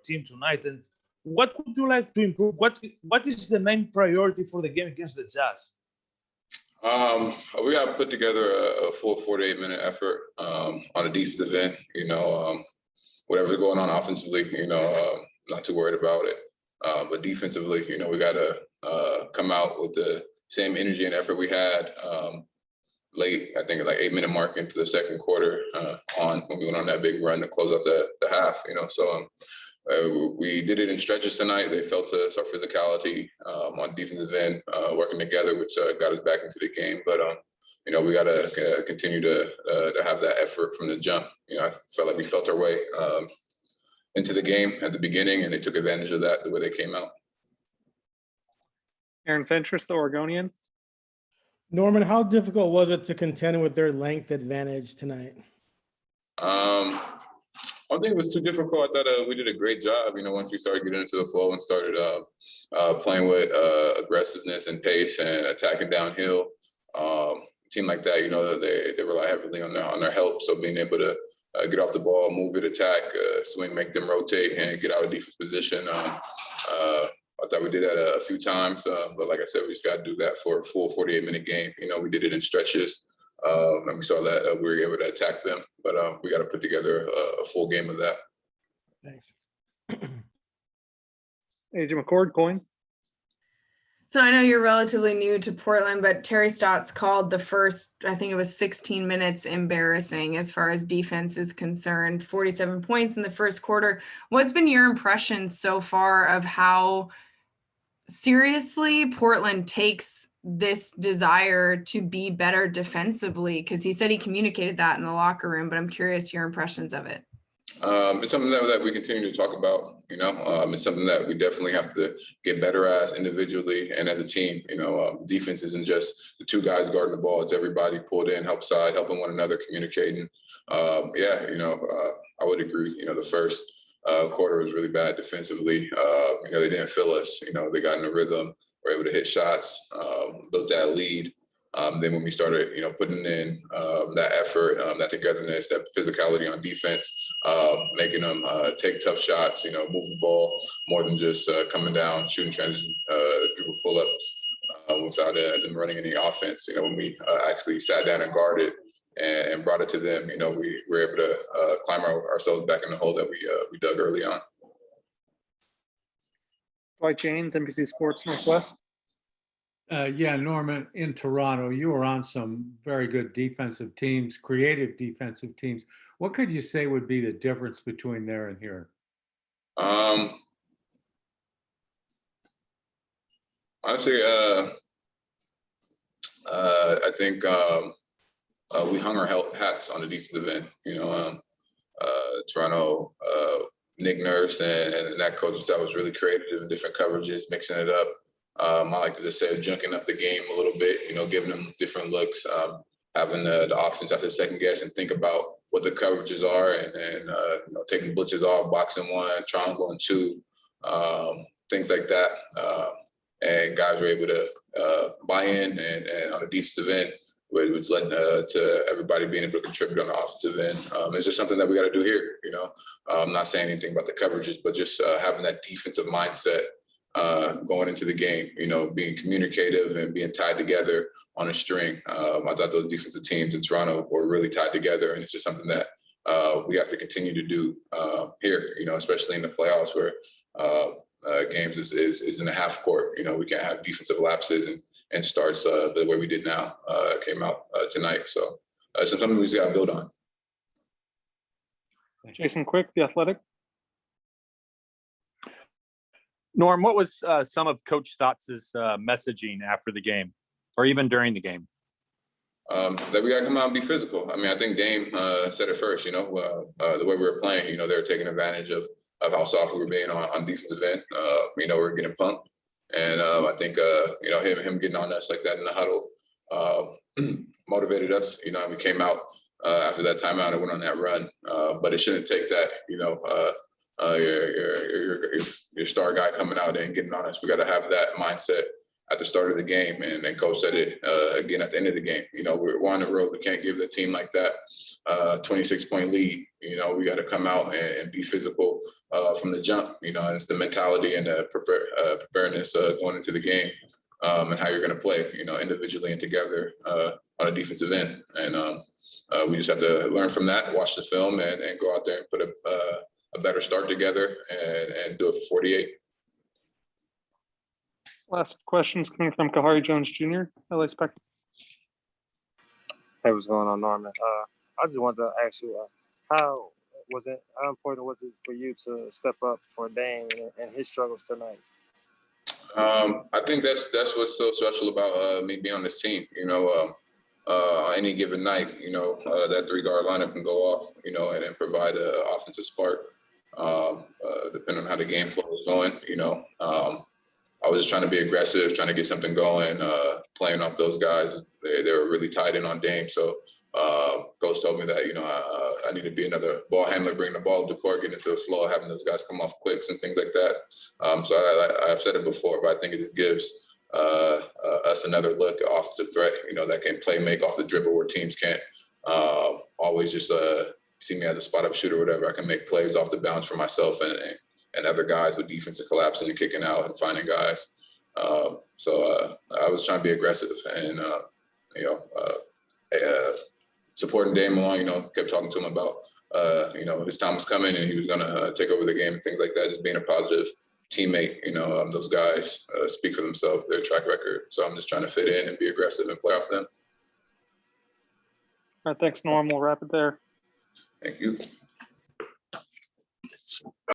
team tonight. And what would you like to improve? What is the main priority for the game against the Jazz? We got to put together a full 48-minute effort on the defensive end. Whatever's going on offensively, not too worried about it. But defensively, we got to come out with the same energy and effort we had late, I think like 8-minute mark into the second quarter when we went on that big run to close out the half, So we did it in stretches tonight. They felt us, our physicality on defensive end, working together, which got us back into the game. But, we got to continue to have that effort from the jump. I felt like we felt our way into the game at the beginning, and they took advantage of that the way they came out. Aaron Fentress, the Oregonian. Norman, how difficult was it to contend with their length advantage tonight? I don't think it was too difficult. I thought we did a great job. Once we started getting into the flow and started playing with aggressiveness and pace and attacking downhill, team like that, they rely heavily on their help. So being able to get off the ball, move it, attack, swing, make them rotate, and get out of defense position. I thought we did that a few times, but like I said, we just got to do that for a full 48-minute game. We did it in stretches, and we saw that we were able to attack them, but we got to put together a full game of that. Thanks. Agent McCord, Coin. So I know you're relatively new to Portland, but Terry Stotz called the first, I think it was 16 minutes, embarrassing as far as defense is concerned. 47 points in the first quarter. What's been your impression so far of how seriously Portland takes this desire to be better defensively? Because he said he communicated that in the locker room, but I'm curious your impressions of it. It's something that we continue to talk about. It's something that we definitely have to get better as individually and as a team. Defense isn't just the two guys guarding the ball; it's everybody pulled in, help side, helping one another, communicating. I would agree. The first quarter was really bad defensively. They didn't feel us. They got in a rhythm, were able to hit shots, built that lead. Then when we started, putting in that effort, that togetherness, that physicality on defense, making them take tough shots, move the ball more than just coming down, shooting transition, dribble pull-ups without them running any offense. When we actually sat down and guarded and brought it to them, we were able to climb ourselves back in the hole that we dug early on. Dwight James, NBC Sports Northwest. Norman, in Toronto, you were on some very good defensive teams, creative defensive teams. What could you say would be the difference between there and here? Honestly, I think we hung our hats on the defensive end. Toronto, Nick Nurse and that coach that was really creative in different coverages, mixing it up. I like to just say junking up the game a little bit, giving them different looks, having the offense have to second guess and think about what the coverages are and taking blitzes off, boxing one, triangle and two, things like that. And guys were able to buy in and on the defensive end, which led to everybody being able to contribute on the offensive end. It's just something that we got to do here. I'm not saying anything about the coverages, but just having that defensive mindset going into the game, being communicative and being tied together on a string. I thought those defensive teams in Toronto were really tied together, and it's just something that we have to continue to do here, especially in the playoffs where games is in a half court. We can't have defensive lapses and starts the way we did now came out tonight. So it's something we just got to build on. Jason Quick, The Athletic. Norm, what was some of Coach Stotz's messaging after the game, or even during the game? That we got to come out and be physical. I think Dame said it first. The way we were playing, they were taking advantage of how soft we were being on defensive end. We were getting pumped, and I think him getting on us like that in the huddle motivated us. And we came out after that timeout and went on that run. But it shouldn't take that. Your star guy coming out and getting on us. We got to have that mindset at the start of the game, and then coach said it again at the end of the game. We're on the road. We can't give the team like that 26-point lead. We got to come out and be physical from the jump. And it's the mentality and the preparedness going into the game and how you're going to play. Individually and together on a defensive end. And we just have to learn from that, watch the film, and go out there and put a better start together and do it for 48. Last questions coming from Kahari Jones Jr., LA Spec. Hey, what's going on, Norman? I just wanted to ask you, how important was it for you to step up for Dame and his struggles tonight? I think that's what's so special about me being on this team. On any given night, that 3-guard lineup can go off, and then provide an offensive spark, depending on how the game flow is going. I was just trying to be aggressive, trying to get something going, playing off those guys. They were really tied in on Dame. So coach told me that, I need to be another ball handler, bring the ball to the court, get into the flow, having those guys come off quicks and things like that. So I've said it before, but I think it just gives us another look at offensive threat, that can play, make off the dribble where teams can't always just see me as a spot-up shooter or whatever. I can make plays off the bounce for myself and other guys with defensive collapsing and kicking out and finding guys. So I was trying to be aggressive and, supporting Dame along, kept talking to him about, his time was coming and he was going to take over the game and things like that, just being a positive teammate. Those guys speak for themselves, their track record. So I'm just trying to fit in and be aggressive and play off them. All right, thanks, Norm. We'll wrap it there. Thank you.